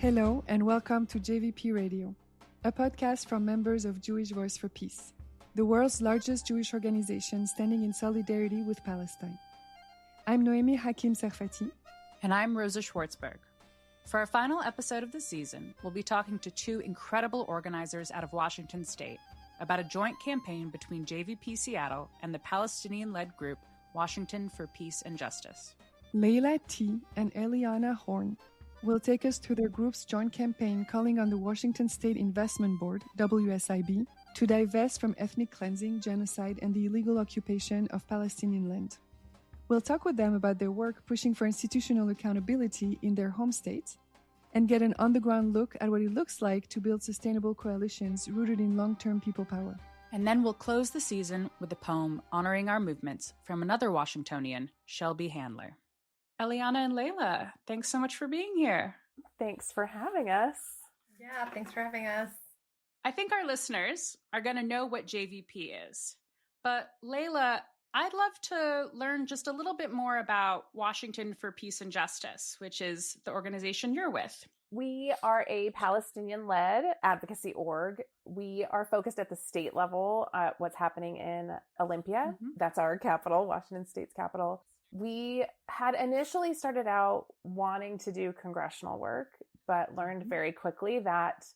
Hello and welcome to JVP Radio, a podcast from members of Jewish Voice for Peace, the world's largest Jewish organization standing in solidarity with Palestine. I'm Noemi Hakim Serfaty. And I'm Rosa Schwartzberg. For our final episode of the season, we'll be talking to two incredible organizers out of Washington State about a joint campaign between JVP Seattle and the Palestinian-led group Washington for Peace and Justice. Layla T. and Eliana Horn will take us through their group's joint campaign calling on the Washington State Investment Board, WSIB, to divest from ethnic cleansing, genocide, and the illegal occupation of Palestinian land. We'll talk with them about their work pushing for institutional accountability in their home states and get an on-the-ground look at what it looks like to build sustainable coalitions rooted in long-term people power. And then we'll close the season with a poem honoring our movements from another Washingtonian, Shelby Handler. Eliana and Layla, thanks so much for being here. Thanks for having us. Yeah, thanks for having us. I think our listeners are going to know what JVP is. But Layla, I'd love to learn just a little bit more about Washington for Peace and Justice, which is the organization you're with. We are a Palestinian-led advocacy org. We are focused at the state level at what's happening in Olympia. That's our capital, Washington State's capital. We had initially started out wanting to do congressional work, but learned very quickly that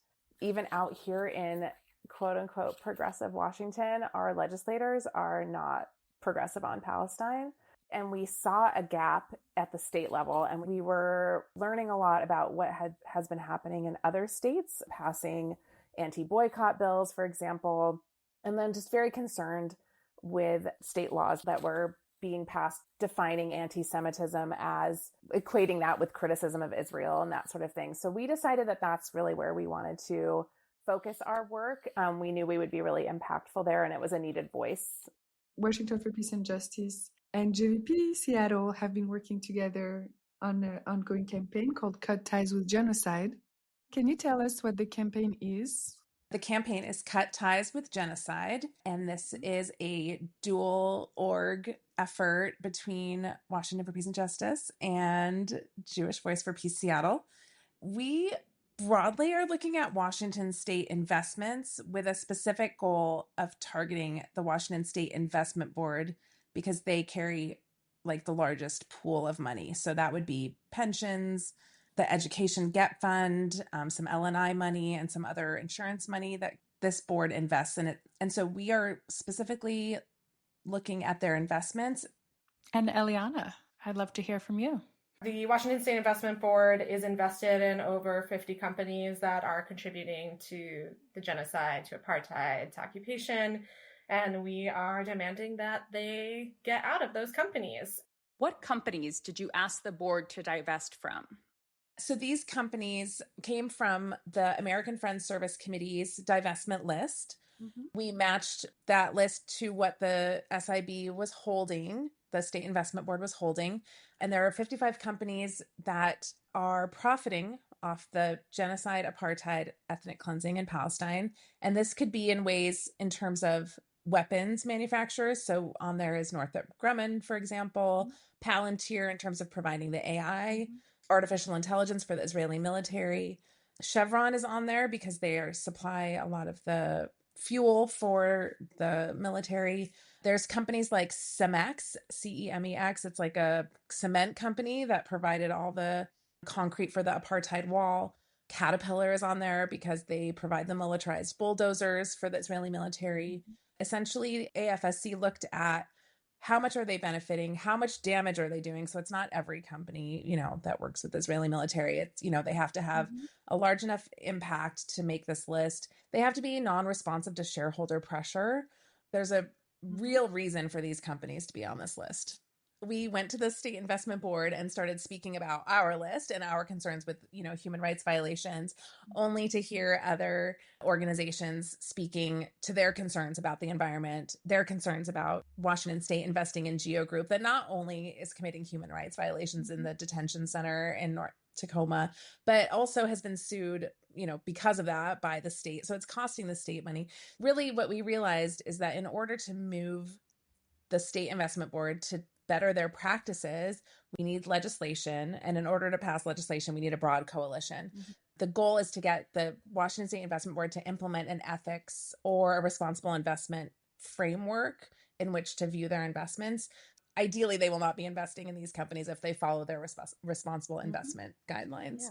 even out here in quote unquote progressive Washington, our legislators are not progressive on Palestine. And we saw a gap at the state level, and we were learning a lot about what has been happening in other states, passing anti-boycott bills, for example, and then just very concerned with state laws that were being passed defining anti-Semitism as equating that with criticism of Israel and that sort of thing. So we decided that that's really where we wanted to focus our work. We knew we would be really impactful there, and it was a needed voice. Washington for Peace and Justice and JVP Seattle have been working together on an ongoing campaign called Ties With Genocide. Can you tell us what the campaign is? The campaign is Cut Ties With Genocide, and this is a dual org effort between Washington for Peace and Justice and Jewish Voice for Peace Seattle. We broadly are looking at Washington State investments with a specific goal of targeting the Washington State Investment Board because they carry like the largest pool of money. So that would be pensions, the Education Get Fund, some L&I money, and some other insurance money that this board invests in it. And so we are specifically looking at their investments. And Eliana, I'd love to hear from you. The Washington State Investment Board is invested in over 50 companies that are contributing to the genocide, to apartheid, to occupation, and we are demanding that they get out of those companies. What companies did you ask the board to divest from? So these companies came from the American Friends Service Committee's divestment list. We matched that list to what the SIB was holding, the State Investment Board was holding. And there are 55 companies that are profiting off the genocide, apartheid, ethnic cleansing in Palestine. And this could be in ways in terms of weapons manufacturers. So on there is Northrop Grumman, for example, Palantir in terms of providing the AI, artificial intelligence for the Israeli military. Chevron is on there because they supply a lot of the fuel for the military. There's companies like Cemex, CEMEX. It's like a cement company that provided all the concrete for the apartheid wall. Caterpillar is on there because they provide the militarized bulldozers for the Israeli military. Essentially, AFSC looked at how much are they benefiting? How much damage are they doing? So it's not every company, that works with the Israeli military. It's, they have to have a large enough impact to make this list. They have to be non-responsive to shareholder pressure. There's a real reason for these companies to be on this list. We went to the State Investment Board and started speaking about our list and our concerns with, human rights violations, only to hear other organizations speaking to their concerns about the environment, their concerns about Washington State investing in Geo Group that not only is committing human rights violations in the detention center in North Tacoma, but also has been sued, because of that by the state. So it's costing the state money. Really, what we realized is that in order to move the State Investment Board to better their practices, we need legislation. And in order to pass legislation, we need a broad coalition. Mm-hmm. The goal is to get the Washington State Investment Board to implement an ethics or a responsible investment framework in which to view their investments. Ideally, they will not be investing in these companies if they follow their responsible investment guidelines. Yeah.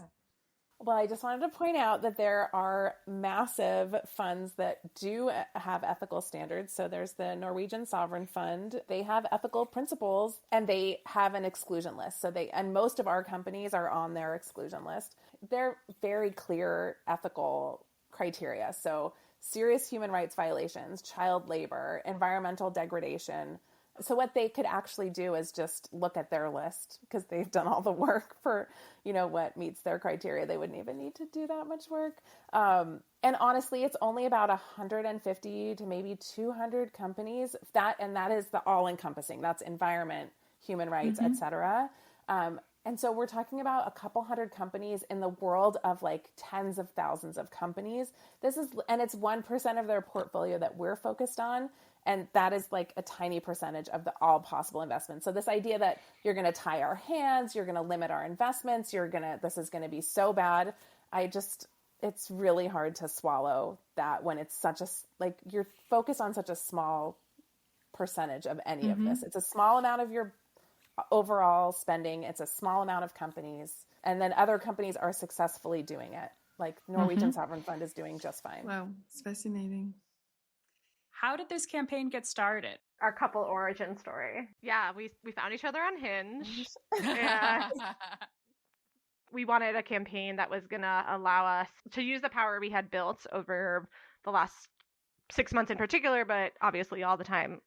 Well, I just wanted to point out that there are massive funds that do have ethical standards. So there's the Norwegian Sovereign Fund. They have ethical principles and they have an exclusion list. And most of our companies are on their exclusion list. They're very clear ethical criteria. So serious human rights violations, child labor, environmental degradation. So what they could actually do is just look at their list because they've done all the work for, what meets their criteria. They wouldn't even need to do that much work. And honestly, it's only about 150 to maybe 200 companies and that is the all encompassing. That's environment, human rights, et cetera. And so we're talking about a couple hundred companies in the world of like tens of thousands of companies. And it's 1% of their portfolio that we're focused on. And that is like a tiny percentage of all possible investments. So this idea that you're going to tie our hands, you're going to limit our investments, this is going to be so bad. It's really hard to swallow that when it's you're focused on such a small percentage of any of this. It's a small amount of your overall spending. It's a small amount of companies. And then other companies are successfully doing it. Like Norwegian Sovereign Fund is doing just fine. Wow, it's fascinating. How did this campaign get started? Our couple origin story. Yeah, we found each other on Hinge. And we wanted a campaign that was going to allow us to use the power we had built over the last 6 months in particular, but obviously all the time,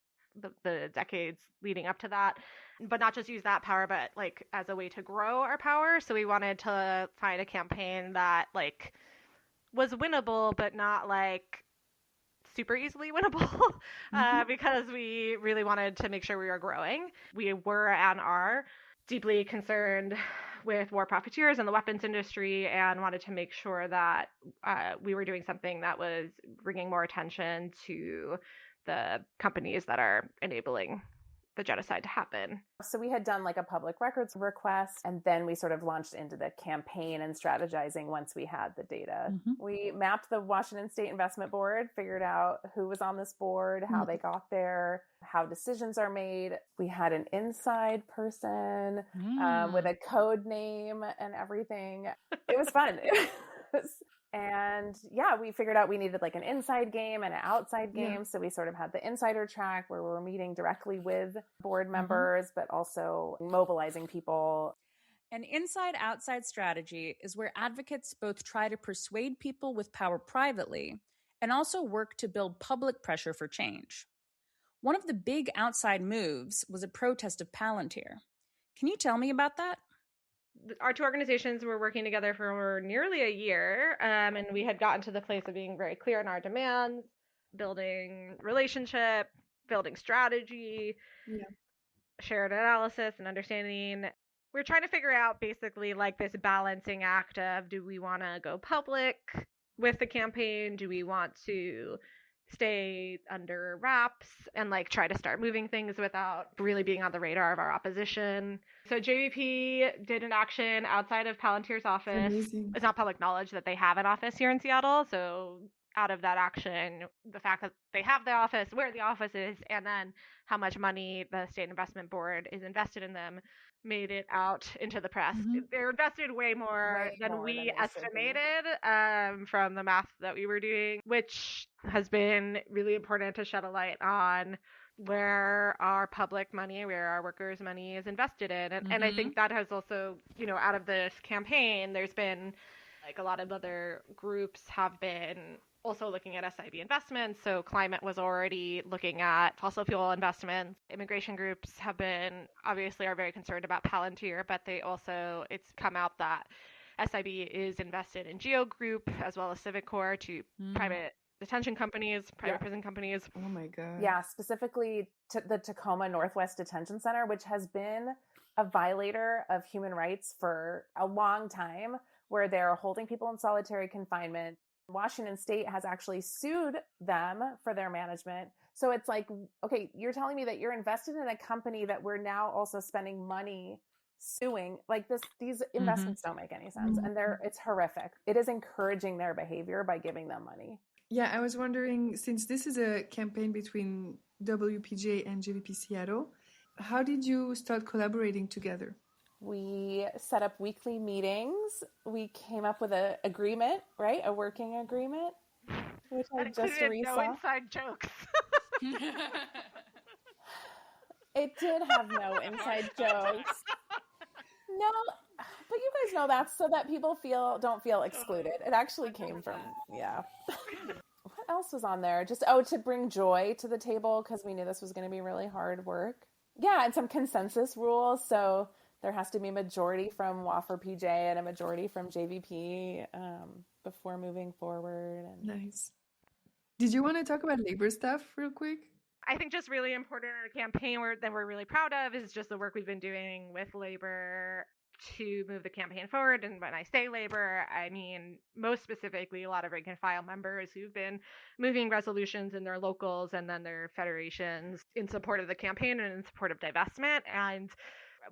the decades leading up to that. But not just use that power, but like as a way to grow our power. So we wanted to find a campaign that like was winnable, but not like super easily winnable because we really wanted to make sure we were growing. We were and are deeply concerned with war profiteers and the weapons industry and wanted to make sure that we were doing something that was bringing more attention to the companies that are enabling the genocide to happen. So we had done like a public records request, and then we sort of launched into the campaign and strategizing once we had the data. We mapped the Washington State Investment Board, figured out who was on this board, how they got there, how decisions are made. We had an inside person with a code name and everything. It was fun. And yeah, we figured out we needed like an inside game and an outside game. Yeah. So we sort of had the insider track where we were meeting directly with board members, but also mobilizing people. An inside-outside strategy is where advocates both try to persuade people with power privately and also work to build public pressure for change. One of the big outside moves was a protest of Palantir. Can you tell me about that? Our two organizations were working together for nearly a year, and we had gotten to the place of being very clear in our demands, building relationship, building strategy, shared analysis and understanding. We're trying to figure out basically like this balancing act of, do we want to go public with the campaign? Do we want to stay under wraps and like try to start moving things without really being on the radar of our opposition? So JVP did an action outside of Palantir's office. Amazing. It's not public knowledge that they have an office here in Seattle. So out of that action, the fact that they have the office, where the office is, and then how much money the State Investment Board is invested in them made it out into the press. They're invested way more than we estimated from the math that we were doing, which has been really important to shed a light on where our public money, where our workers' money is invested in. And I think that has also, out of this campaign, there's been like a lot of other groups have been also looking at SIB investments. So climate was already looking at fossil fuel investments. Immigration groups are very concerned about Palantir, but it's come out that SIB is invested in Geo Group as well as Civic Corps, to private detention companies, private prison companies. Oh my God. Yeah, specifically to the Tacoma Northwest Detention Center, which has been a violator of human rights for a long time, where they're holding people in solitary confinement. Washington State has actually sued them for their management. So it's like, okay, you're telling me that you're invested in a company that we're now also spending money suing. Like these investments don't make any sense. And it's horrific. It is encouraging their behavior by giving them money. Yeah, I was wondering, since this is a campaign between WPJ and JVP Seattle, how did you start collaborating together? We set up weekly meetings. We came up with an agreement, right? A working agreement, which I just resaw. No inside jokes. It did have no inside jokes. No, but you guys know that's so that people don't feel excluded. It actually came from, yeah. What else was on there? Just, to bring joy to the table because we knew this was going to be really hard work. Yeah, and some consensus rules. So there has to be a majority from WAFR PJ and a majority from JVP before moving forward. Nice. Did you want to talk about labor stuff real quick? I think just really important in a campaign that we're really proud of is just the work we've been doing with labor to move the campaign forward. And when I say labor, I mean most specifically a lot of rank and file members who've been moving resolutions in their locals and then their federations in support of the campaign and in support of divestment. And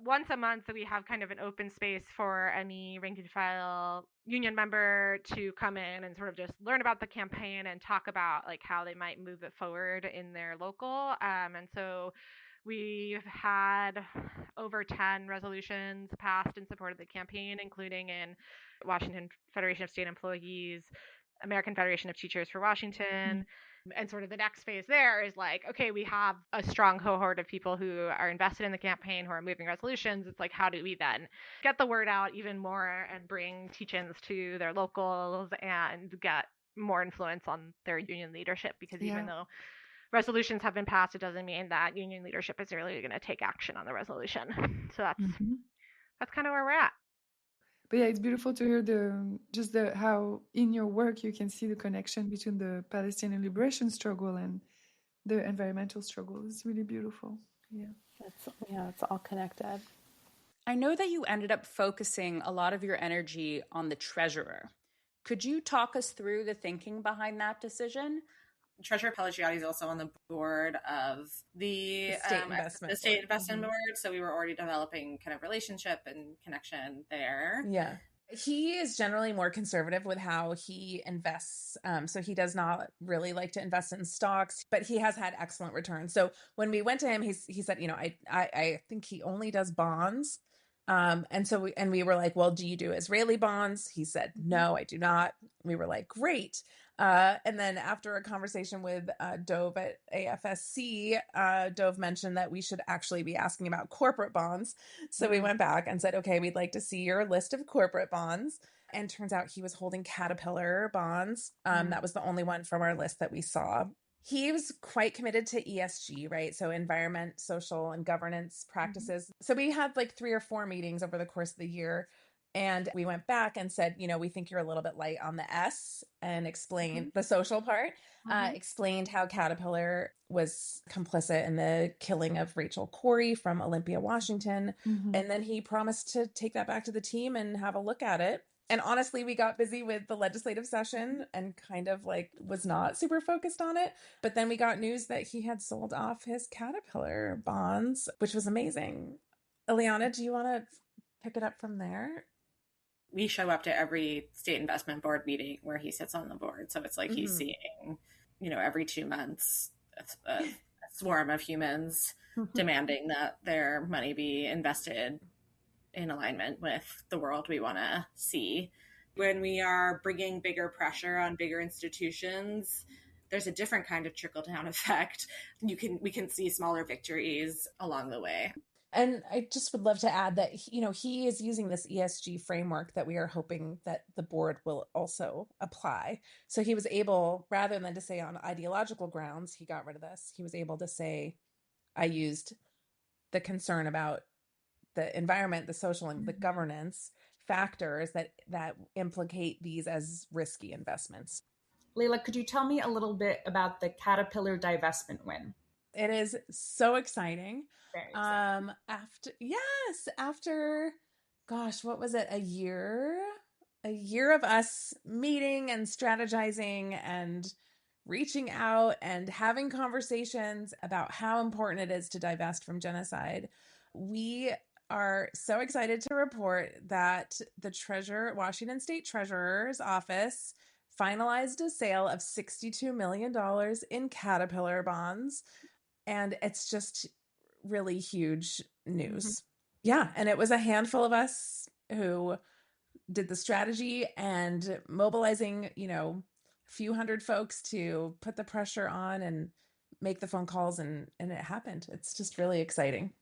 once a month, we have kind of an open space for any rank and file union member to come in and sort of just learn about the campaign and talk about like how they might move it forward in their local. And so we've had over 10 resolutions passed in support of the campaign, including in Washington Federation of State Employees, American Federation of Teachers for Washington. And sort of the next phase there is like, okay, we have a strong cohort of people who are invested in the campaign, who are moving resolutions. It's like, how do we then get the word out even more and bring teach-ins to their locals and get more influence on their union leadership? Because even though resolutions have been passed, it doesn't mean that union leadership is really going to take action on the resolution. So that's kind of where we're at. But yeah, it's beautiful to hear how in your work you can see the connection between the Palestinian liberation struggle and the environmental struggle. It's really beautiful. Yeah. It's all connected. I know that you ended up focusing a lot of your energy on the treasurer. Could you talk us through the thinking behind that decision? Treasurer Pelliciotti is also on the board of the state investment board. So we were already developing kind of relationship and connection there. Yeah. He is generally more conservative with how he invests. So he does not really like to invest in stocks, but he has had excellent returns. So when we went to him, he said, I think he only does bonds. And we were like, well, do you do Israeli bonds? He said, no, I do not. We were like, great. And then after a conversation with Dove at AFSC, Dove mentioned that we should actually be asking about corporate bonds. So we went back and said, okay, we'd like to see your list of corporate bonds. And turns out he was holding Caterpillar bonds. That was the only one from our list that we saw. He was quite committed to ESG, right? So environment, social, and governance practices. So we had like 3 or 4 meetings over the course of the year. And we went back and said, we think you're a little bit light on the S, and explained the social part, explained how Caterpillar was complicit in the killing of Rachel Corrie from Olympia, Washington. And then he promised to take that back to the team and have a look at it. And honestly, we got busy with the legislative session and kind of like was not super focused on it. But then we got news that he had sold off his Caterpillar bonds, which was amazing. Eliana, do you want to pick it up from there? We show up to every state investment board meeting where he sits on the board. So it's like he's seeing, every 2 months, a swarm of humans demanding that their money be invested in alignment with the world we want to see. When we are bringing bigger pressure on bigger institutions, there's a different kind of trickle-down effect. We can see smaller victories along the way. And I just would love to add that, he is using this ESG framework that we are hoping that the board will also apply. So he was able, rather than to say on ideological grounds, he got rid of this. He was able to say, I used the concern about the environment, the social, and the governance factors that implicate these as risky investments. Layla, could you tell me a little bit about the Caterpillar divestment win? It is so exciting. Very exciting. After, gosh, what was it? A year of us meeting and strategizing and reaching out and having conversations about how important it is to divest from genocide. We are so excited to report that the Washington State Treasurer's Office finalized a sale of $62 million in Caterpillar bonds. And it's just really huge news. Yeah. And it was a handful of us who did the strategy and mobilizing, a few hundred folks to put the pressure on and make the phone calls. And it happened. It's just really exciting.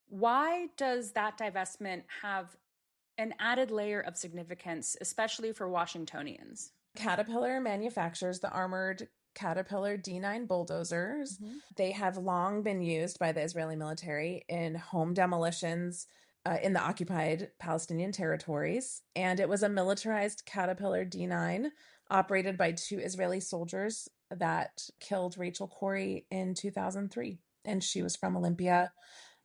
Why does that divestment have an added layer of significance, especially for Washingtonians? Caterpillar manufactures the armored Caterpillar D9 bulldozers. They have long been used by the Israeli military in home demolitions in the occupied Palestinian territories. And it was a militarized Caterpillar D9 operated by 2 Israeli soldiers that killed Rachel Corrie in 2003. And she was from Olympia.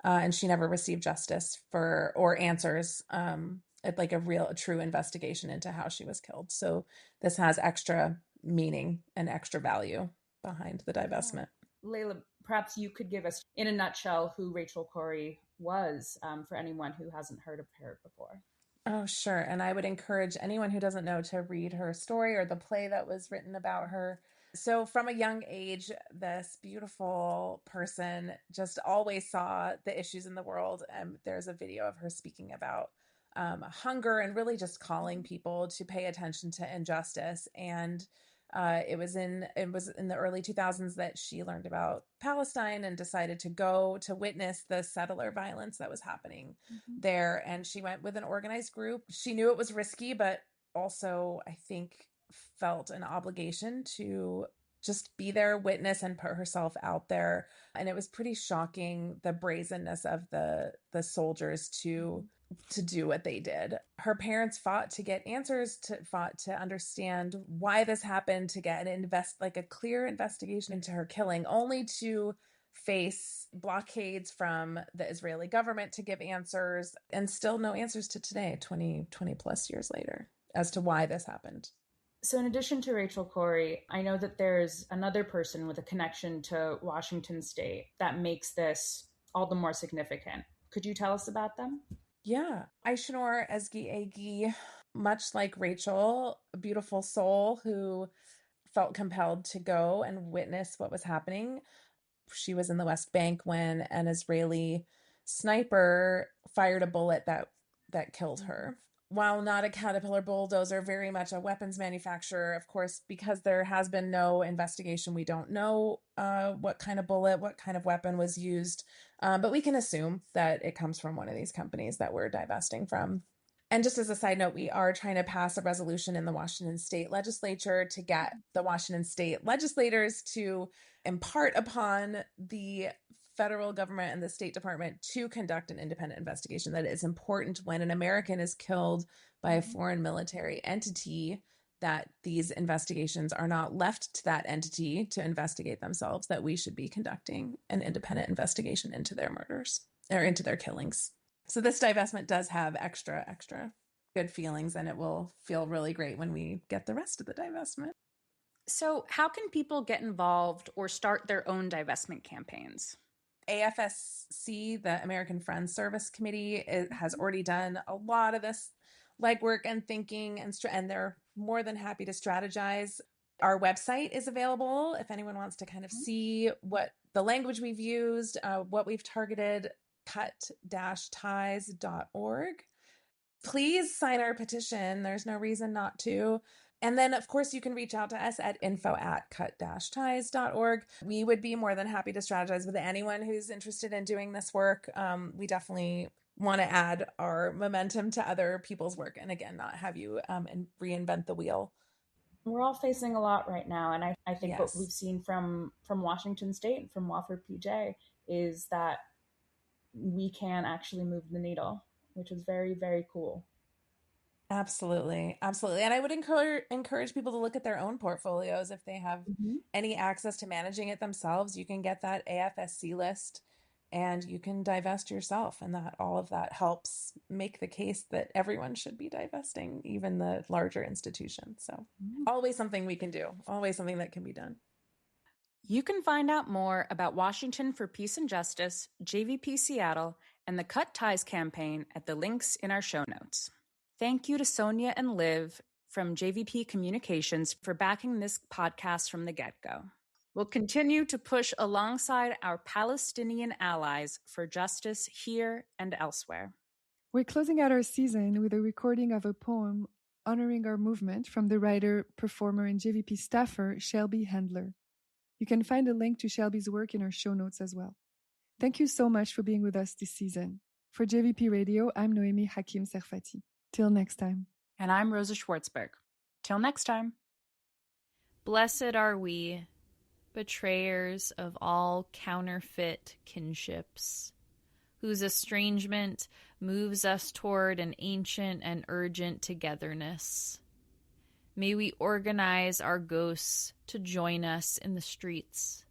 And she never received justice or answers, like a true investigation into how she was killed. So this has extra meaning and extra value behind the divestment. Layla, perhaps you could give us, in a nutshell, who Rachel Corrie was for anyone who hasn't heard of her before. Oh, sure. And I would encourage anyone who doesn't know to read her story or the play that was written about her. So from a young age, this beautiful person just always saw the issues in the world. And there's a video of her speaking about hunger and really just calling people to pay attention to injustice. And it was in the early 2000s that she learned about Palestine and decided to go to witness the settler violence that was happening there. And she went with an organized group. She knew it was risky, but also I think felt an obligation to just be there, witness, and put herself out there. And it was pretty shocking, the brazenness of the soldiers to do what they did. Her parents fought to get answers, fought to understand why this happened, to get a clear investigation into her killing, only to face blockades from the Israeli government to give answers, and still no answers to today, 20 plus years later, as to why this happened. So in addition to Rachel Corrie, I know that there's another person with a connection to Washington State that makes this all the more significant. Could you tell us about them? Yeah. Aishinor Ezgi Agi, much like Rachel, a beautiful soul who felt compelled to go and witness what was happening. She was in the West Bank when an Israeli sniper fired a bullet that killed her. While not a Caterpillar bulldozer, very much a weapons manufacturer, of course, because there has been no investigation, we don't know what kind of bullet, what kind of weapon was used. But we can assume that it comes from one of these companies that we're divesting from. And just as a side note, we are trying to pass a resolution in the Washington State Legislature to get the Washington State legislators to impart upon the federal government and the State Department to conduct an independent investigation. That it's important when an American is killed by a foreign military entity that these investigations are not left to that entity to investigate themselves, that we should be conducting an independent investigation into their murders or into their killings. So this divestment does have extra good feelings, and it will feel really great when we get the rest of the divestment. So how can people get involved or start their own divestment campaigns? AFSC, the American Friends Service Committee, has already done a lot of this legwork and thinking, and they're more than happy to strategize. Our website is available if anyone wants to kind of see what the language we've used, what we've targeted, cut-ties.org. Please sign our petition. There's no reason not to. And then, of course, you can reach out to us at info@cut-ties.org. We would be more than happy to strategize with anyone who's interested in doing this work. We definitely want to add our momentum to other people's work. And again, not have you reinvent the wheel. We're all facing a lot right now. And I think Yes. what we've seen from Washington State and from Wofford PJ is that we can actually move the needle, which is very, very cool. Absolutely. Absolutely. And I would encourage people to look at their own portfolios. If they have any access to managing it themselves, you can get that AFSC list and you can divest yourself. And all of that helps make the case that everyone should be divesting, even the larger institutions. So always something we can do, always something that can be done. You can find out more about Washington for Peace and Justice, JVP Seattle, and the Cut Ties campaign at the links in our show notes. Thank you to Sonia and Liv from JVP Communications for backing this podcast from the get-go. We'll continue to push alongside our Palestinian allies for justice here and elsewhere. We're closing out our season with a recording of a poem honoring our movement from the writer, performer, and JVP staffer, Shelby Handler. You can find a link to Shelby's work in our show notes as well. Thank you so much for being with us this season. For JVP Radio, I'm Noemi Hakim Serfaty. Till next time. And I'm Rosa Schwartzberg. Till next time. Blessed are we, betrayers of all counterfeit kinships, whose estrangement moves us toward an ancient and urgent togetherness. May we organize our ghosts to join us in the streets.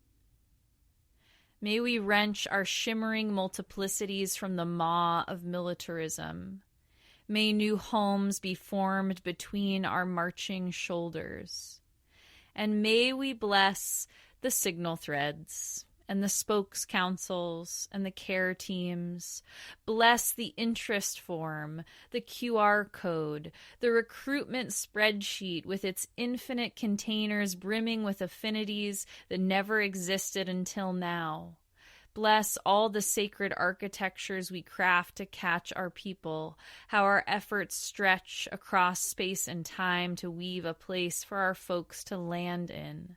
May we wrench our shimmering multiplicities from the maw of militarism. May new homes be formed between our marching shoulders. And may we bless the signal threads and the spokes councils and the care teams. Bless the interest form, the QR code, the recruitment spreadsheet with its infinite containers brimming with affinities that never existed until now. Bless all the sacred architectures we craft to catch our people, how our efforts stretch across space and time to weave a place for our folks to land in.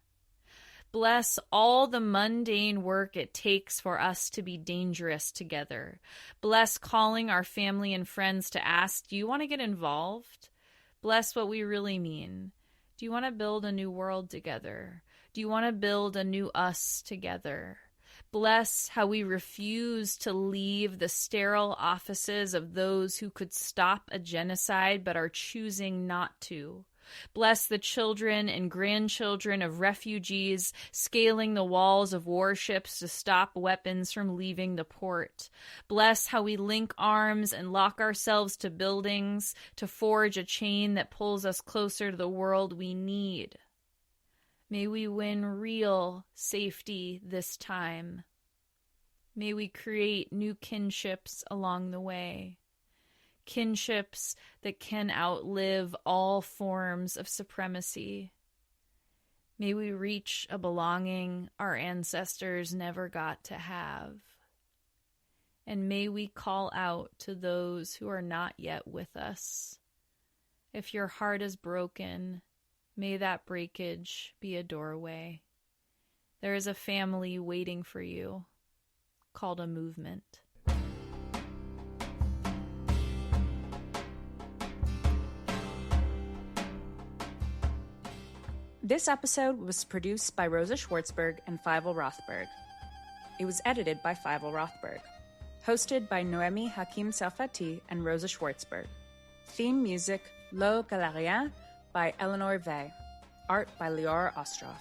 Bless all the mundane work it takes for us to be dangerous together. Bless calling our family and friends to ask, do you want to get involved? Bless what we really mean. Do you want to build a new world together? Do you want to build a new us together? Bless how we refuse to leave the sterile offices of those who could stop a genocide but are choosing not to. Bless the children and grandchildren of refugees scaling the walls of warships to stop weapons from leaving the port. Bless how we link arms and lock ourselves to buildings to forge a chain that pulls us closer to the world we need. May we win real safety this time. May we create new kinships along the way. Kinships that can outlive all forms of supremacy. May we reach a belonging our ancestors never got to have. And may we call out to those who are not yet with us. If your heart is broken, may that breakage be a doorway. There is a family waiting for you, called a movement. This episode was produced by Rosa Schwartzberg and Fievel Rothberg. It was edited by Fievel Rothberg. Hosted by Noemi Hakim Serfaty and Rosa Schwartzberg. Theme music, Lo Galérien by Eleanor Vey. Art by Lior Ostroff.